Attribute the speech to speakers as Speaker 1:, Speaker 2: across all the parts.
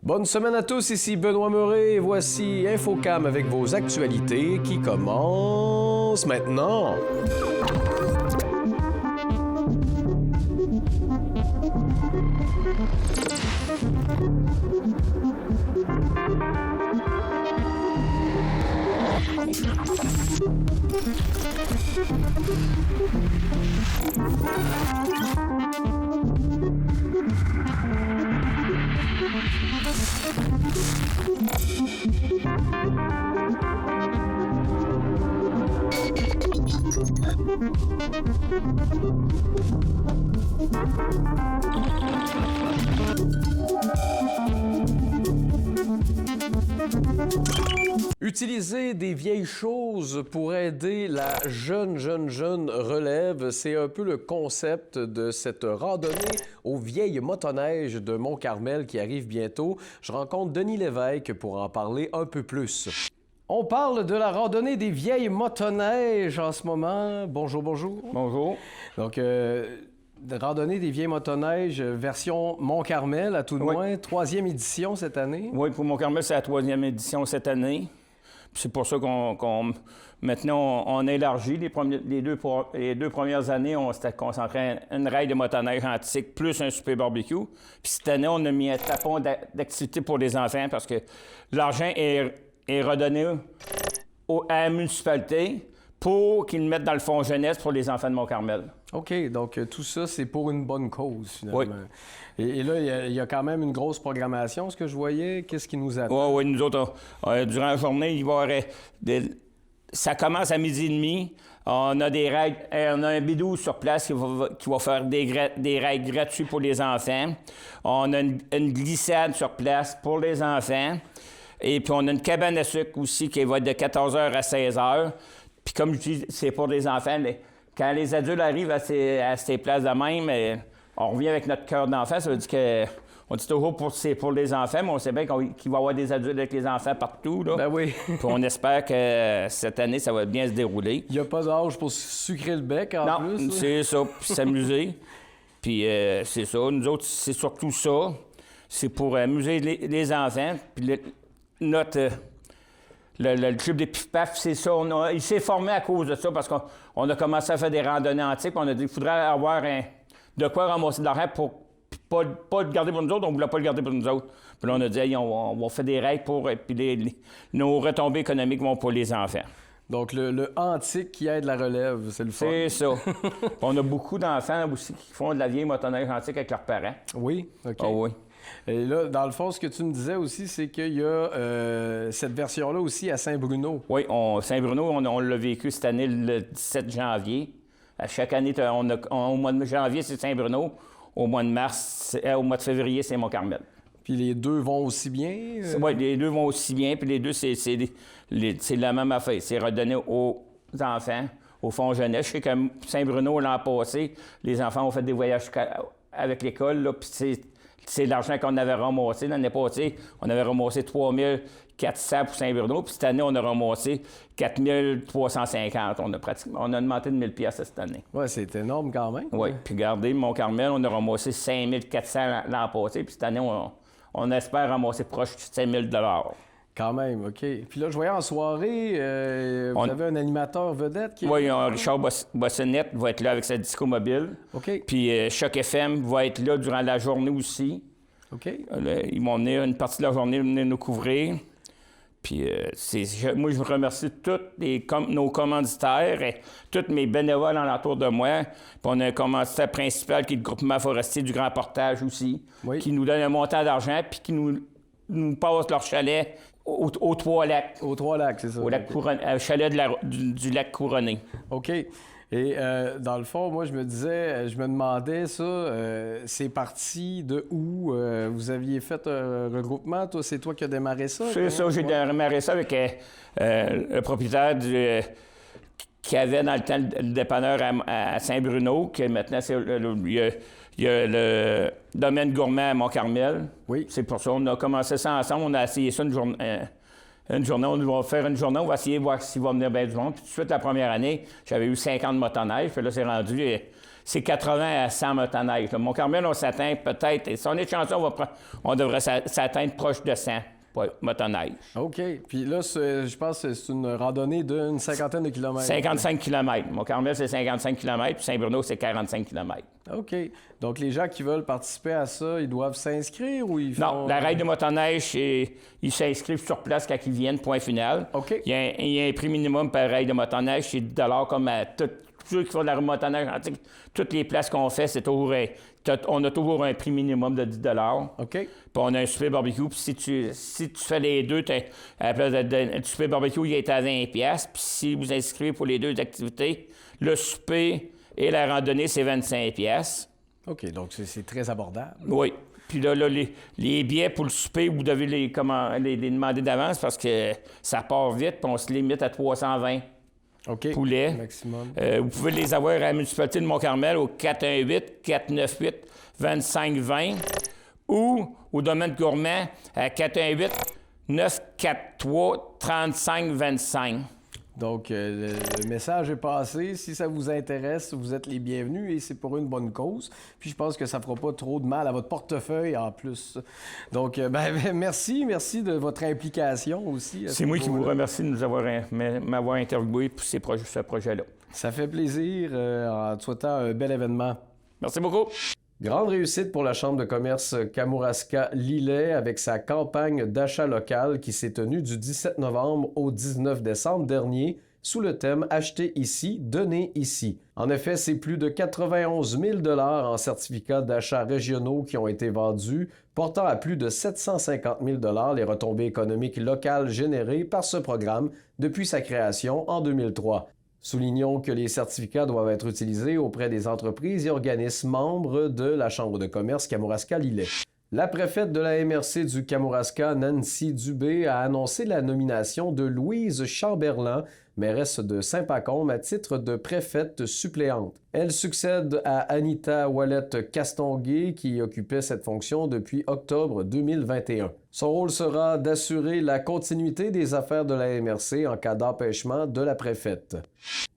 Speaker 1: Bonne semaine à tous, ici Benoît Meuret et voici Infocam avec vos actualités qui commencent maintenant. Utiliser des vieilles choses pour aider la jeune relève, c'est un peu le concept de cette randonnée aux vieilles motoneiges de Mont-Carmel qui arrive bientôt. Je rencontre Denis Lévesque pour en parler un peu plus. On parle de la randonnée des vieilles motoneiges en ce moment. Bonjour, bonjour.
Speaker 2: Bonjour.
Speaker 1: Donc, randonnée des vieilles motoneiges, version Mont-Carmel à tout de moins, 3e édition cette année.
Speaker 2: Oui, pour Mont-Carmel, c'est la 3e édition cette année. C'est pour ça maintenant, on élargit. Les deux premières années, on s'était concentré à une raille de motoneige antique plus un souper barbecue. Puis cette année, on a mis un tapon d'activité pour les enfants parce que l'argent est redonné à la municipalité pour qu'ils le mettent dans le fonds jeunesse pour les enfants de Mont-Carmel.
Speaker 1: OK, donc tout ça, c'est pour une bonne cause, finalement.
Speaker 2: Oui.
Speaker 1: Et là, il y a quand même une grosse programmation, ce que je voyais. Qu'est-ce qui nous attend?
Speaker 2: Oui, nous autres, durant la journée, il va y avoir ça commence à 12h30. On a des raids, on a un bidou sur place qui va faire des raids gratuits pour les enfants. On a une glissade sur place pour les enfants. Et puis, on a une cabane à sucre aussi qui va être de 14h à 16h. Puis, comme je dis, c'est pour les enfants. Quand les adultes arrivent à ces places de même, on revient avec notre cœur d'enfant. Ça veut dire que on dit toujours c'est pour les enfants, mais on sait bien qu'il va y avoir des adultes avec les enfants partout. Là.
Speaker 1: Ben oui.
Speaker 2: Puis on espère que cette année, ça va bien se dérouler.
Speaker 1: Il n'y a pas d'âge pour sucrer le bec en plus.
Speaker 2: Non, c'est ça, puis s'amuser. Puis c'est ça. Nous autres, c'est surtout ça. C'est pour amuser les enfants. Puis le club des Pif-Paf, c'est ça. Il s'est formé à cause de ça parce qu'on a commencé à faire des randonnées antiques. On a dit qu'il faudrait avoir de quoi ramasser de l'argent pour pas le garder pour nous autres. On ne voulait pas le garder pour nous autres. Puis là, on a dit, hey, on va faire des règles pour... Puis nos retombées économiques vont pour les enfants.
Speaker 1: Donc, le antique qui aide la relève, c'est le fun.
Speaker 2: C'est ça. On a beaucoup d'enfants aussi qui font de la vieille motoneige antique avec leurs parents.
Speaker 1: Oui? OK.
Speaker 2: Ah oui.
Speaker 1: Et là, dans le fond, ce que tu me disais aussi, c'est qu'il y a cette version-là aussi à Saint-Bruno.
Speaker 2: Oui, Saint-Bruno, on l'a vécu cette année le 17 janvier. À chaque année, au mois de janvier, c'est Saint-Bruno. Au mois de mars, au mois de février, c'est Mont-Carmel.
Speaker 1: Puis les deux vont aussi bien?
Speaker 2: Oui, les deux vont aussi bien. Puis les deux, c'est la même affaire. C'est redonné aux enfants, au fonds jeunesse. Je sais que Saint-Bruno, l'an passé, les enfants ont fait des voyages avec l'école. Là, puis c'est l'argent qu'on avait ramassé. L'année passée, on avait ramassé 3 400 pour Saint-Bruno. Puis cette année, on a ramassé 4 350. On a augmenté de 1 000 $ cette année.
Speaker 1: Oui, c'est énorme quand même.
Speaker 2: Oui. Puis regardez, Mont-Carmel, on a ramassé 5 400 l'an passé. Puis cette année, on espère ramasser proche de 5 000 $.
Speaker 1: Quand même, OK. Puis là, je voyais en soirée, vous avez un animateur vedette qui est...
Speaker 2: Oui, Richard Bossonnette va être là avec sa disco mobile.
Speaker 1: OK.
Speaker 2: Puis Choc FM va être là durant la journée aussi.
Speaker 1: OK.
Speaker 2: Ils vont venir une partie de la journée venir nous couvrir. Puis moi, je remercie tous nos commanditaires et tous mes bénévoles alentour de moi. Puis on a un commanditaire principal qui est le Groupement forestier du Grand Portage aussi,
Speaker 1: oui,
Speaker 2: qui nous donne un montant d'argent puis qui nous passe leur chalet aux Trois-Lacs.
Speaker 1: Aux Trois-Lacs, c'est ça.
Speaker 2: Au chalet du lac Couronné.
Speaker 1: OK. Et dans le fond, moi, je me demandais ça, c'est parti de où? Vous aviez fait un regroupement, toi, c'est toi qui as démarré ça?
Speaker 2: C'est ça, j'ai démarré ça avec le propriétaire qui avait dans le temps le dépanneur à Saint-Bruno, qui maintenant, il y a le domaine gourmet à Mont-Carmel.
Speaker 1: Oui. C'est
Speaker 2: pour ça qu'on a commencé ça ensemble, on a essayé ça une journée. On va faire une journée, on va essayer de voir s'il va venir bien du monde. Puis tout de suite, la première année, j'avais eu 50 motoneiges. Puis là, c'est rendu c'est 80 à 100 motoneiges. Le Mont-Carmel, on s'atteint peut-être, et si on est chanceux, on devrait s'atteindre proche de 100 motoneiges.
Speaker 1: OK. Puis là, je pense que c'est une randonnée d'une cinquantaine de kilomètres.
Speaker 2: 55 km. Mont-Carmel, c'est 55 km, puis Saint-Bruno, c'est 45 km.
Speaker 1: OK. Donc, les gens qui veulent participer à ça, ils doivent s'inscrire ou ils font...
Speaker 2: Non, la raid de motoneige, ils s'inscrivent sur place quand ils viennent, point final.
Speaker 1: OK.
Speaker 2: Il y a un prix minimum par raid de motoneige, c'est 10 $ comme à tous ceux qui font de la motoneige antique. Toutes les places qu'on fait, c'est toujours on a toujours un prix minimum de 10 $.
Speaker 1: OK.
Speaker 2: Puis on a un souper barbecue. Puis si tu fais les deux, à la place du souper barbecue, il est à 20 $. Puis si vous inscrivez pour les deux activités, le souper et la randonnée, c'est 25 $.
Speaker 1: OK, donc c'est très abordable.
Speaker 2: Oui. Puis là, les billets pour le souper, vous devez les demander d'avance parce que ça part vite, puis on se limite à 320
Speaker 1: OK.
Speaker 2: poulets.
Speaker 1: Maximum.
Speaker 2: Vous pouvez les avoir à la municipalité de Mont-Carmel au 418-498-2520 ou au domaine gourmand à 418-943-3525.
Speaker 1: Donc, le message est passé. Si ça vous intéresse, vous êtes les bienvenus et c'est pour une bonne cause. Puis je pense que ça ne fera pas trop de mal à votre portefeuille en plus. Donc, merci de votre implication aussi.
Speaker 2: C'est moi qui vous remercie de m'avoir interviewé pour ce projet-là.
Speaker 1: Ça fait plaisir en te souhaitant un bel événement.
Speaker 2: Merci beaucoup.
Speaker 1: Grande réussite pour la Chambre de commerce Kamouraska-Lillet avec sa campagne d'achat local qui s'est tenue du 17 novembre au 19 décembre dernier sous le thème « Acheter ici, donner ici ». En effet, c'est plus de 91 000 $ en certificats d'achat régionaux qui ont été vendus, portant à plus de 750 000 $ les retombées économiques locales générées par ce programme depuis sa création en 2003. Soulignons que les certificats doivent être utilisés auprès des entreprises et organismes membres de la Chambre de commerce Kamouraska-Lillet. La préfète de la MRC du Kamouraska, Nancy Dubé, a annoncé la nomination de Louise Chamberlain, mairesse de Saint-Pacôme, à titre de préfète suppléante. Elle succède à Anita Ouellette-Castonguay, qui occupait cette fonction depuis octobre 2021. Son rôle sera d'assurer la continuité des affaires de la MRC en cas d'empêchement de la préfète.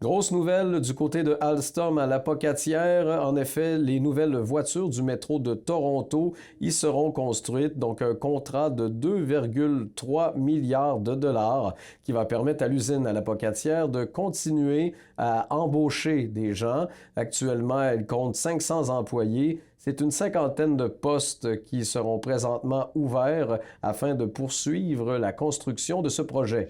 Speaker 1: Grosse nouvelle du côté de Alstom à la Pocatière. En effet, les nouvelles voitures du métro de Toronto y seront construites, donc un contrat de 2,3 milliards de dollars qui va permettre à l'usine à la Pocatière de continuer à embaucher des gens. Actuellement, elle compte 500 employés. C'est une cinquantaine de postes qui seront présentement ouverts afin de poursuivre la construction de ce projet.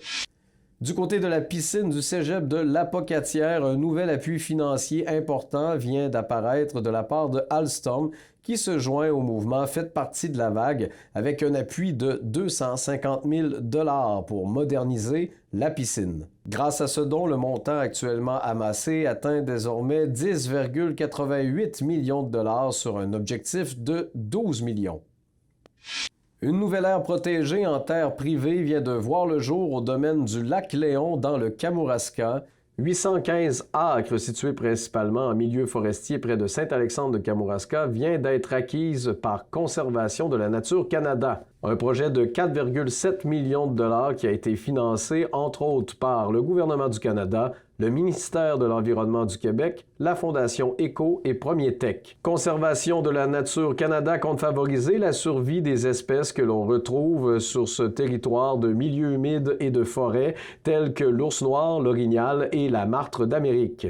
Speaker 1: Du côté de la piscine du cégep de l'Apocatière, un nouvel appui financier important vient d'apparaître de la part de Alstom qui se joint au mouvement Faites partie de la vague avec un appui de 250 000 $ pour moderniser la piscine. Grâce à ce don, le montant actuellement amassé atteint désormais 10,88 millions de dollars sur un objectif de 12 millions. Une nouvelle aire protégée en terre privée vient de voir le jour au domaine du lac Léon dans le Kamouraska. 815 acres situés principalement en milieu forestier près de Saint-Alexandre de Kamouraska vient d'être acquise par Conservation de la Nature Canada. Un projet de 4,7 millions de dollars qui a été financé entre autres par le gouvernement du Canada, le ministère de l'Environnement du Québec, la Fondation Éco et Premier Tech. Conservation de la Nature Canada compte favoriser la survie des espèces que l'on retrouve sur ce territoire de milieux humides et de forêts tels que l'ours noir, l'orignal et la martre d'Amérique.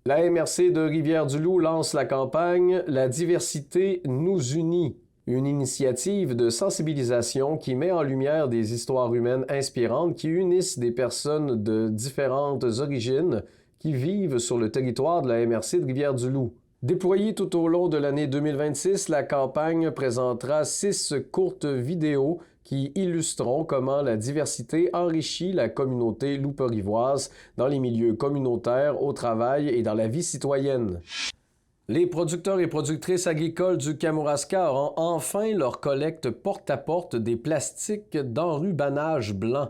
Speaker 1: La MRC de Rivière-du-Loup lance la campagne « La diversité nous unit ». Une initiative de sensibilisation qui met en lumière des histoires humaines inspirantes qui unissent des personnes de différentes origines qui vivent sur le territoire de la MRC de Rivière-du-Loup. Déployée tout au long de l'année 2026, la campagne présentera 6 courtes vidéos qui illustreront comment la diversité enrichit la communauté louperivoise dans les milieux communautaires, au travail et dans la vie citoyenne. Les producteurs et productrices agricoles du Kamouraska auront enfin leur collecte porte-à-porte des plastiques d'enrubanage blanc.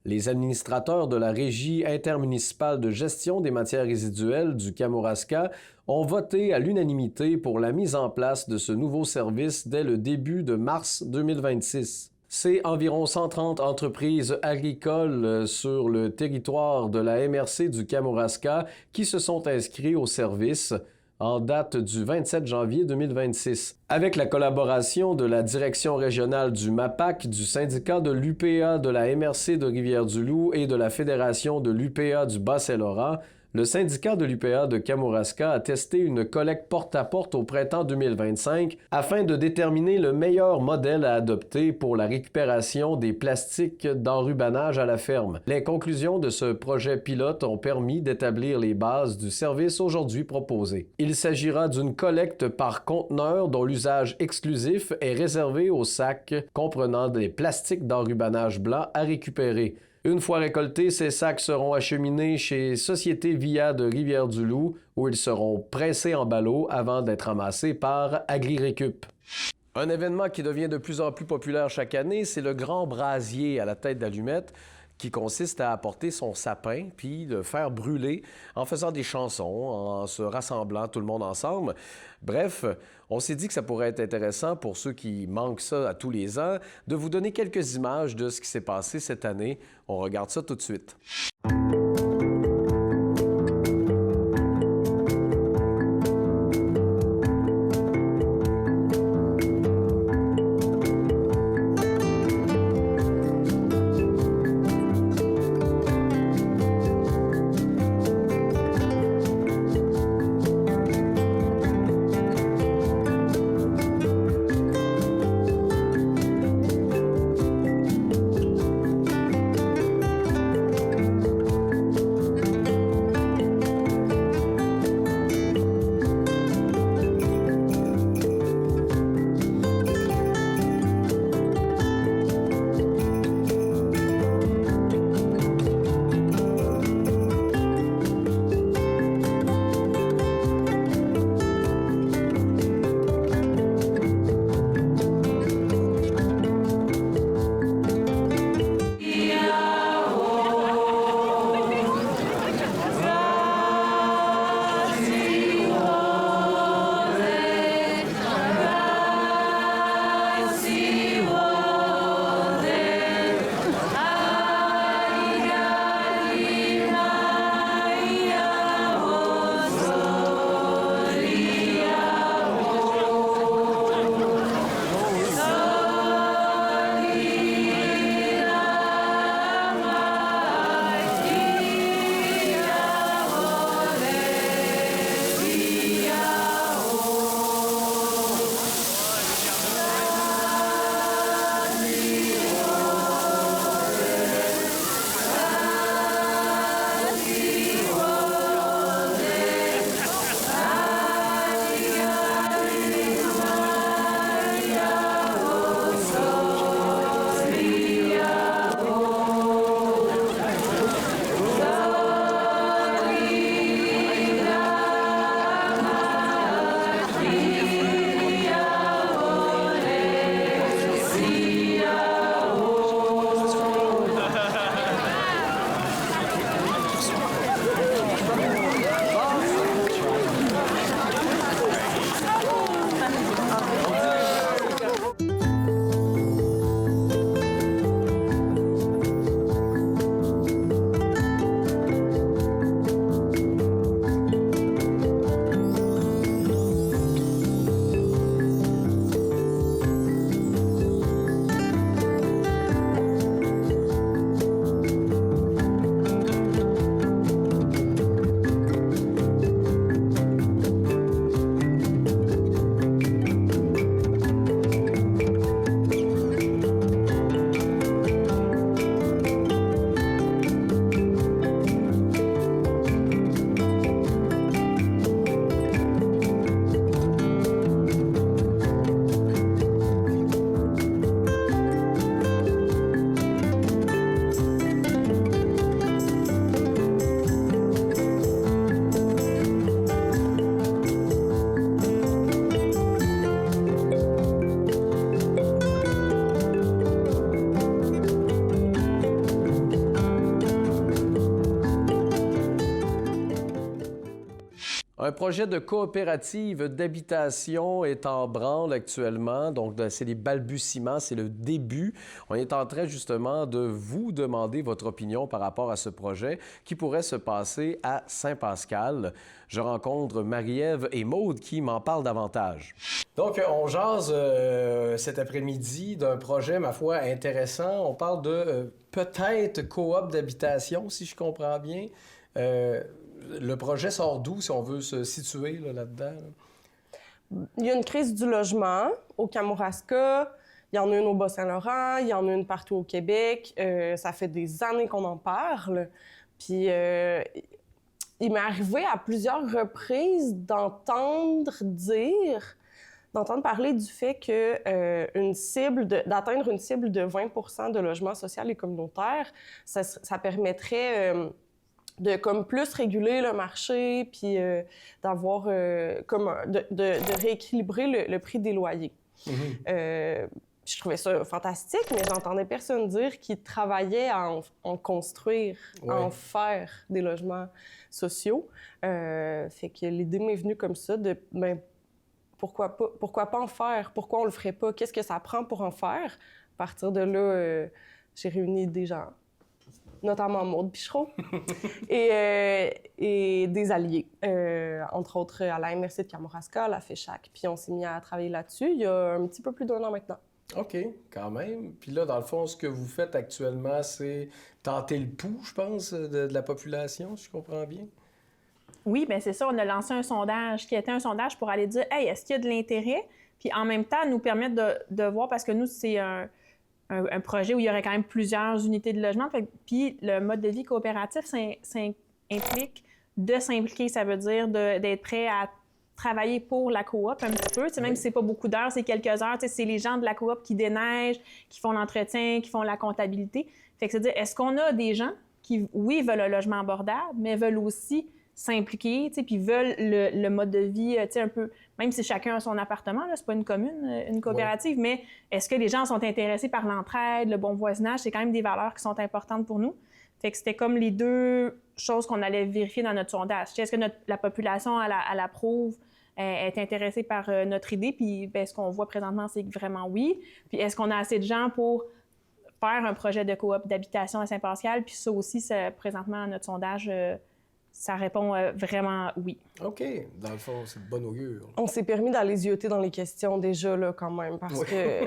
Speaker 1: Les administrateurs de la Régie intermunicipale de gestion des matières résiduelles du Kamouraska ont voté à l'unanimité pour la mise en place de ce nouveau service dès le début de mars 2026. C'est environ 130 entreprises agricoles sur le territoire de la MRC du Kamouraska qui se sont inscrits au service. en date du 27 janvier 2026. Avec la collaboration de la direction régionale du MAPAC, du syndicat de l'UPA de la MRC de Rivière-du-Loup et de la Fédération de l'UPA du Bas-Saint-Laurent, le syndicat de l'UPA de Kamouraska a testé une collecte porte-à-porte au printemps 2025 afin de déterminer le meilleur modèle à adopter pour la récupération des plastiques d'enrubanage à la ferme. Les conclusions de ce projet pilote ont permis d'établir les bases du service aujourd'hui proposé. Il s'agira d'une collecte par conteneur dont l'usage exclusif est réservé aux sacs comprenant des plastiques d'enrubanage blanc à récupérer. Une fois récoltés, ces sacs seront acheminés chez Société Via de Rivière-du-Loup, où ils seront pressés en ballots avant d'être amassés par AgriRécup. Un événement qui devient de plus en plus populaire chaque année, c'est le Grand Brasier à la tête d'allumette, qui consiste à apporter son sapin puis le faire brûler en faisant des chansons, en se rassemblant tout le monde ensemble. Bref, on s'est dit que ça pourrait être intéressant pour ceux qui manquent ça à tous les ans, de vous donner quelques images de ce qui s'est passé cette année. On regarde ça tout de suite. Un projet de coopérative d'habitation est en branle actuellement. Donc, c'est les balbutiements, c'est le début. On est en train justement de vous demander votre opinion par rapport à ce projet qui pourrait se passer à Saint-Pascal. Je rencontre Marie-Ève et Maude qui m'en parlent davantage. Donc, on jase cet après-midi d'un projet, ma foi, intéressant. On parle de peut-être coop d'habitation, si je comprends bien. Le projet sort d'où, si on veut se situer là-dedans?
Speaker 3: Il y a une crise du logement au Kamouraska. Il y en a une au Bas-Saint-Laurent. Il y en a une partout au Québec. Ça fait des années qu'on en parle. Puis, il m'est arrivé à plusieurs reprises d'entendre parler du fait que d'atteindre une cible de 20 % de logements sociaux et communautaires, ça permettrait de comme plus réguler le marché, puis d'avoir de rééquilibrer le prix des loyers. Je trouvais ça fantastique, mais j'entendais personne dire qu'ils travaillaient à en construire, à en faire des logements sociaux. Fait que l'idée m'est venue comme ça de pourquoi pas en faire? Pourquoi on le ferait pas? Qu'est-ce que ça prend pour en faire? À partir de là, j'ai réuni des gens, notamment Maude Pichereau, et des alliés, entre autres à la MRC de Kamouraska, à la FECHAC. Puis on s'est mis à travailler là-dessus il y a un petit peu plus d'1 an maintenant.
Speaker 1: OK, quand même. Puis là, dans le fond, ce que vous faites actuellement, c'est tenter le pouls, je pense, de la population, si je comprends bien.
Speaker 4: Oui, bien c'est ça. On a lancé un sondage qui était un sondage pour aller dire « Hey, est-ce qu'il y a de l'intérêt? » Puis en même temps, nous permettre de voir, parce que nous, c'est un projet où il y aurait quand même plusieurs unités de logement. Puis le mode de vie coopératif, ça implique de s'impliquer. Ça veut dire d'être prêt à travailler pour la coop un petit peu. Même si c'est pas beaucoup d'heures, c'est quelques heures. C'est les gens de la coop qui déneigent, qui font l'entretien, qui font la comptabilité. Fait que c'est-à-dire, est-ce qu'on a des gens qui, oui, veulent un logement abordable, mais veulent aussi s'impliquer, puis veulent le mode de vie, un peu, même si chacun a son appartement, là, c'est pas une commune, une coopérative, mais est-ce que les gens sont intéressés par l'entraide, le bon voisinage? C'est quand même des valeurs qui sont importantes pour nous. Fait que c'était comme les deux choses qu'on allait vérifier dans notre sondage. Est-ce que la population, elle approuve, est intéressée par notre idée? Puis ce qu'on voit présentement, c'est que vraiment oui. Puis est-ce qu'on a assez de gens pour faire un projet de coop d'habitation à Saint-Pascal? Puis ça aussi, présentement, notre sondage, ça répond vraiment oui.
Speaker 1: OK. Dans le fond, c'est de bon augure.
Speaker 3: On s'est permis d'aller zioter dans les questions déjà, là, quand même, parce que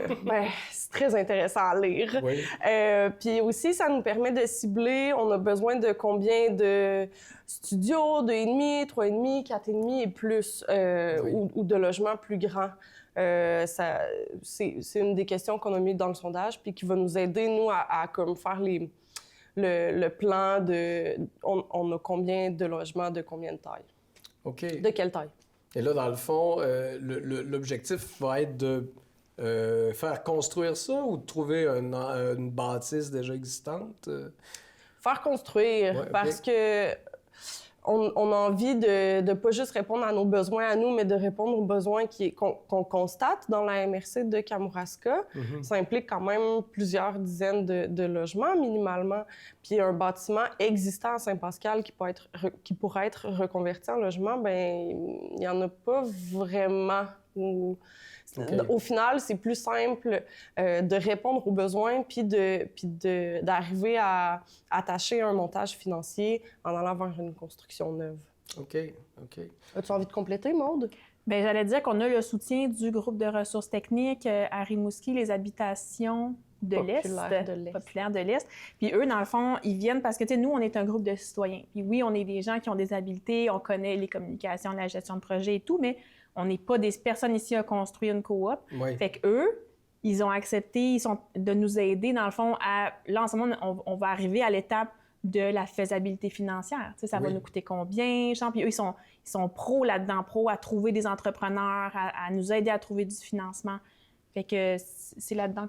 Speaker 3: c'est très intéressant à lire.
Speaker 1: Oui.
Speaker 3: Puis aussi, ça nous permet de cibler, on a besoin de combien de studios, 2,5, 3,5, 4,5 et plus, ou de logements plus grands. C'est une des questions qu'on a mis dans le sondage, puis qui va nous aider, nous, à comme faire le plan de... On a combien de logements, de combien de taille?
Speaker 1: OK.
Speaker 3: De quelle taille?
Speaker 1: Et là, dans le fond, l'objectif va être de faire construire ça ou de trouver une bâtisse déjà existante?
Speaker 3: Faire construire,
Speaker 1: Ouais, okay.
Speaker 3: parce que on a envie de pas juste répondre à nos besoins à nous, mais de répondre aux besoins qu'on constate dans la MRC de Kamouraska. Ça implique quand même plusieurs dizaines de logements, minimalement. Puis un bâtiment existant à Saint-Pascal qui pourrait être reconverti en logement, bien, il n'y en a pas vraiment. Okay. Au final, c'est plus simple de répondre aux besoins puis d'arriver à attacher un montage financier en allant vers une construction neuve.
Speaker 1: OK.
Speaker 3: As-tu envie de compléter, Maude?
Speaker 4: Bien, j'allais dire qu'on a le soutien du groupe de ressources techniques à Rimouski, les habitations populaires de l'Est. Puis eux, dans le fond, ils viennent parce que, tu sais, nous, on est un groupe de citoyens. Puis oui, on est des gens qui ont des habiletés, on connaît les communications, la gestion de projet et tout, mais on n'est pas des personnes ici à construire une coop.
Speaker 1: Oui.
Speaker 4: Fait qu'eux, ils ont accepté de nous aider, dans le fond, là, en ce moment, on va arriver à l'étape de la faisabilité financière. Tu sais, ça va nous coûter combien? Puis eux, ils sont pros là-dedans, pros à trouver des entrepreneurs, à nous aider à trouver du financement. Fait que c'est là-dedans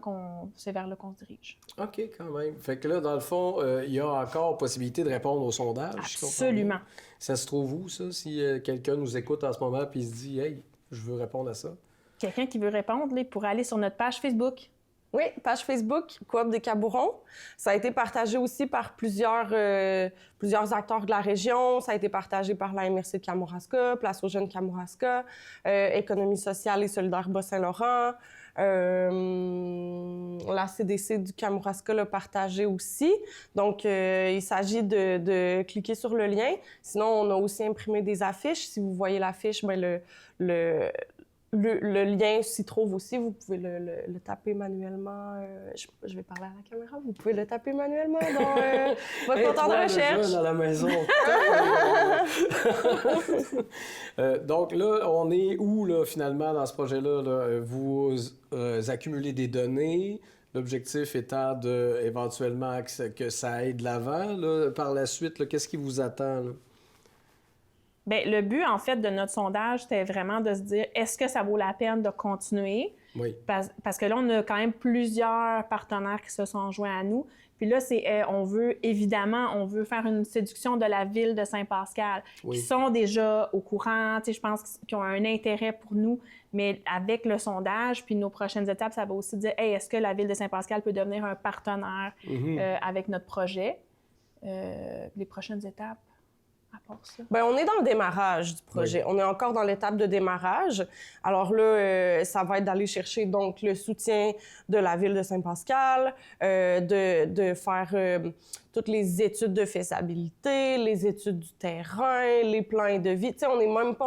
Speaker 4: c'est vers là qu'on se dirige.
Speaker 1: OK, quand même. Fait que là, dans le fond, il y a encore possibilité de répondre au sondage.
Speaker 4: Absolument.
Speaker 1: Ça se trouve où, ça, si quelqu'un nous écoute en ce moment et se dit « Hey, je veux répondre à ça ».
Speaker 4: Quelqu'un qui veut répondre, là, pourrait aller sur notre page Facebook.
Speaker 3: Oui, page Facebook, Coop des Cabourons. Ça a été partagé aussi par plusieurs acteurs de la région. Ça a été partagé par la MRC de Kamouraska, Place aux jeunes Kamouraska, Économie sociale et solidaire Bas-Saint-Laurent. La CDC du Kamouraska l'a partagé aussi. Donc, il s'agit de cliquer sur le lien. Sinon, on a aussi imprimé des affiches. Si vous voyez l'affiche, bien, le lien s'y trouve aussi. Vous pouvez le taper manuellement. Je vais parler à la caméra. Vous pouvez le taper manuellement dans votre moteur de recherche.
Speaker 1: Jeune à la maison. Donc là, on est où là, finalement dans ce projet-là? Là? Vous accumulez des données. L'objectif étant éventuellement que ça aille de l'avant. Là. Par la suite, là, qu'est-ce qui vous attend? Là?
Speaker 4: Bien, le but, en fait, de notre sondage, c'était vraiment de se dire, est-ce que ça vaut la peine de continuer?
Speaker 1: Oui.
Speaker 4: Parce que là, on a quand même plusieurs partenaires qui se sont joints à nous. Puis là, on veut faire une séduction de la ville de Saint-Pascal,
Speaker 1: oui.
Speaker 4: qui sont déjà au courant, je pense qu'ils ont un intérêt pour nous. Mais avec le sondage, puis nos prochaines étapes, ça va aussi dire, hey, est-ce que la ville de Saint-Pascal peut devenir un partenaire avec notre projet? Les prochaines étapes.
Speaker 3: Bien, on est dans le démarrage du projet. Oui. On est encore dans l'étape de démarrage. Alors là, ça va être d'aller chercher donc le soutien de la ville de Saint-Pascal, de faire toutes les études de faisabilité, les études du terrain, les plans de vie. Tu sais, on n'est même pas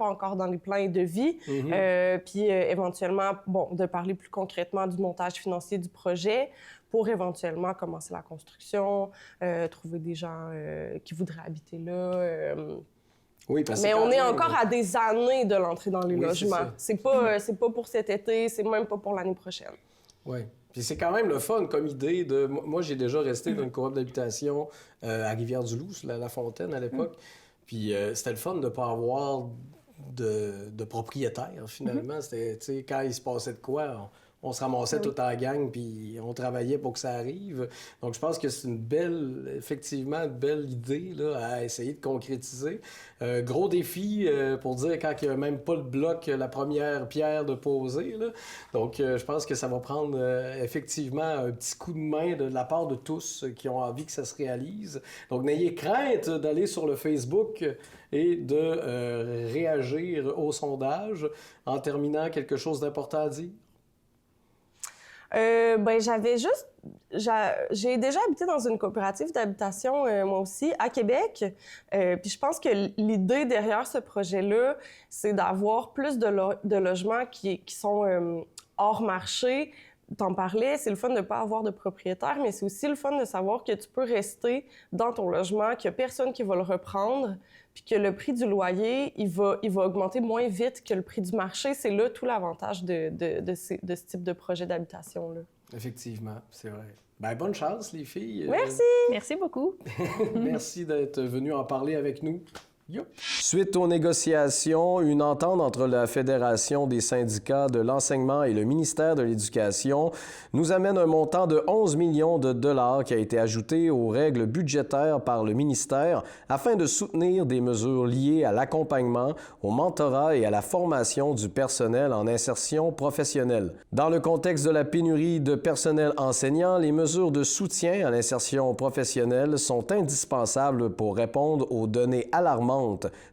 Speaker 3: encore dans les plans de vie. Puis éventuellement, bon, de parler plus concrètement du montage financier du projet, pour éventuellement commencer la construction, trouver des gens qui voudraient habiter là.
Speaker 1: Oui, parce
Speaker 3: mais on est encore à des années de l'entrée dans les logements. C'est pas pour cet été, c'est même pas pour l'année prochaine.
Speaker 1: Oui. Puis c'est quand même le fun comme idée de... Moi, j'ai déjà resté dans une coop d'habitation à Rivière-du-Loup, sur la Fontaine à l'époque. Puis c'était le fun de ne pas avoir de propriétaire, finalement. C'était, tu sais, quand il se passait de quoi... On se ramassait tout en gang, puis on travaillait pour que ça arrive. Donc, je pense que c'est une belle idée là, à essayer de concrétiser. Gros défi pour dire quand il n'y a même pas le bloc, la première pierre de poser. Là. Donc, je pense que ça va prendre effectivement un petit coup de main de la part de tous qui ont envie que ça se réalise. Donc, n'ayez crainte d'aller sur le Facebook et de réagir au sondage. En terminant, quelque chose d'important à dire?
Speaker 3: Ben, j'ai déjà habité dans une coopérative d'habitation, moi aussi, à Québec. Puis je pense que l'idée derrière ce projet-là, c'est d'avoir plus de logements qui sont hors marché. T'en parlais, c'est le fun de ne pas avoir de propriétaire, mais c'est aussi le fun de savoir que tu peux rester dans ton logement, qu'il n'y a personne qui va le reprendre, puis que le prix du loyer, il va augmenter moins vite que le prix du marché. C'est là tout l'avantage de ce type de projet d'habitation-là.
Speaker 1: Effectivement, c'est vrai. Bien, bonne chance, les filles.
Speaker 3: Merci!
Speaker 4: Merci beaucoup.
Speaker 1: Merci d'être venues en parler avec nous. Yo. Suite aux négociations, une entente entre la Fédération des syndicats de l'enseignement et le ministère de l'Éducation nous amène un montant de 11 millions de dollars qui a été ajouté aux règles budgétaires par le ministère afin de soutenir des mesures liées à l'accompagnement, au mentorat et à la formation du personnel en insertion professionnelle. Dans le contexte de la pénurie de personnel enseignant, les mesures de soutien à l'insertion professionnelle sont indispensables pour répondre aux données alarmantes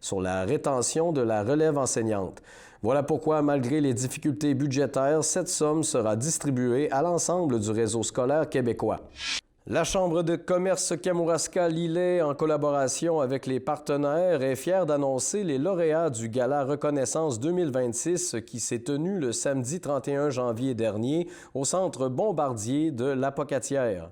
Speaker 1: sur la rétention de la relève enseignante. Voilà pourquoi, malgré les difficultés budgétaires, cette somme sera distribuée à l'ensemble du réseau scolaire québécois. La Chambre de commerce Kamouraska-Lillet, en collaboration avec les partenaires, est fière d'annoncer les lauréats du Gala Reconnaissance 2026 qui s'est tenu le samedi 31 janvier dernier au Centre Bombardier de l'Apocatière.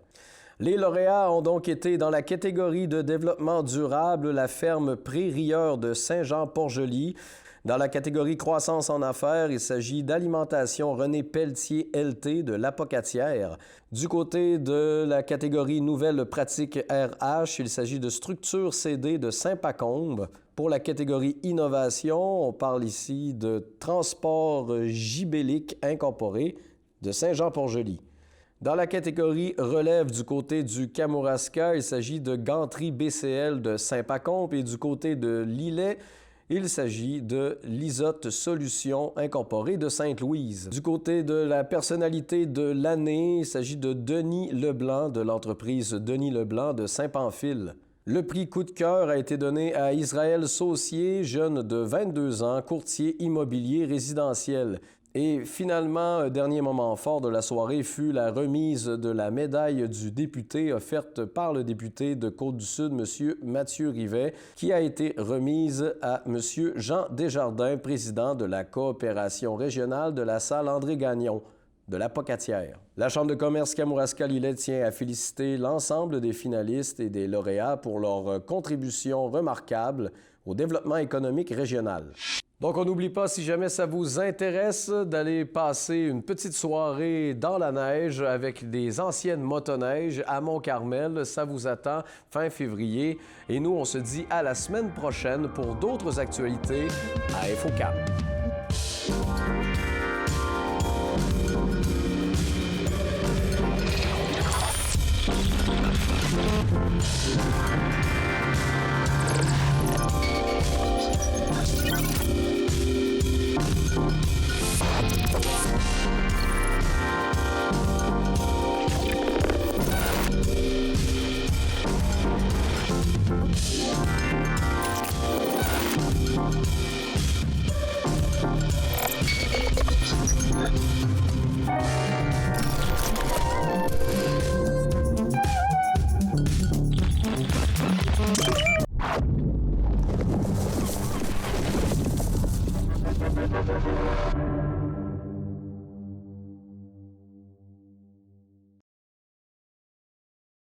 Speaker 1: Les lauréats ont donc été dans la catégorie de développement durable la ferme Pré-Rieur de Saint-Jean-Port-Joli. Dans la catégorie croissance en affaires, il s'agit d'Alimentation René Pelletier LT de l'Apocatière. Du côté de la catégorie nouvelles pratiques RH, il s'agit de Structure CD de Saint-Pacombe. Pour la catégorie innovation, on parle ici de Transport Gibellic Incorporé de Saint-Jean-Port-Joli. Dans la catégorie relève du côté du Kamouraska, il s'agit de Ganterie BCL de Saint-Pacombe et du côté de Lillet, Il s'agit de l'Isotte Solutions Incorporée de Sainte-Louise. Du côté de la personnalité de l'année, il s'agit de Denis Leblanc de l'entreprise Denis Leblanc de Saint-Pamphile. Le prix coup de cœur a été donné à Israël Saucier, jeune de 22 ans, courtier immobilier résidentiel. Et finalement, dernier moment fort de la soirée fut la remise de la médaille du député offerte par le député de Côte-du-Sud, M. Mathieu Rivet, qui a été remise à M. Jean Desjardins, président de la coopération régionale de la salle André Gagnon de la Pocatière. La Chambre de commerce Kamouraska-Lillet tient à féliciter l'ensemble des finalistes et des lauréats pour leur contribution remarquable au développement économique régional. Donc, on n'oublie pas, si jamais ça vous intéresse, d'aller passer une petite soirée dans la neige avec des anciennes motoneiges à Mont-Carmel. Ça vous attend fin février. Et nous, on se dit à la semaine prochaine pour d'autres actualités à InfoCam.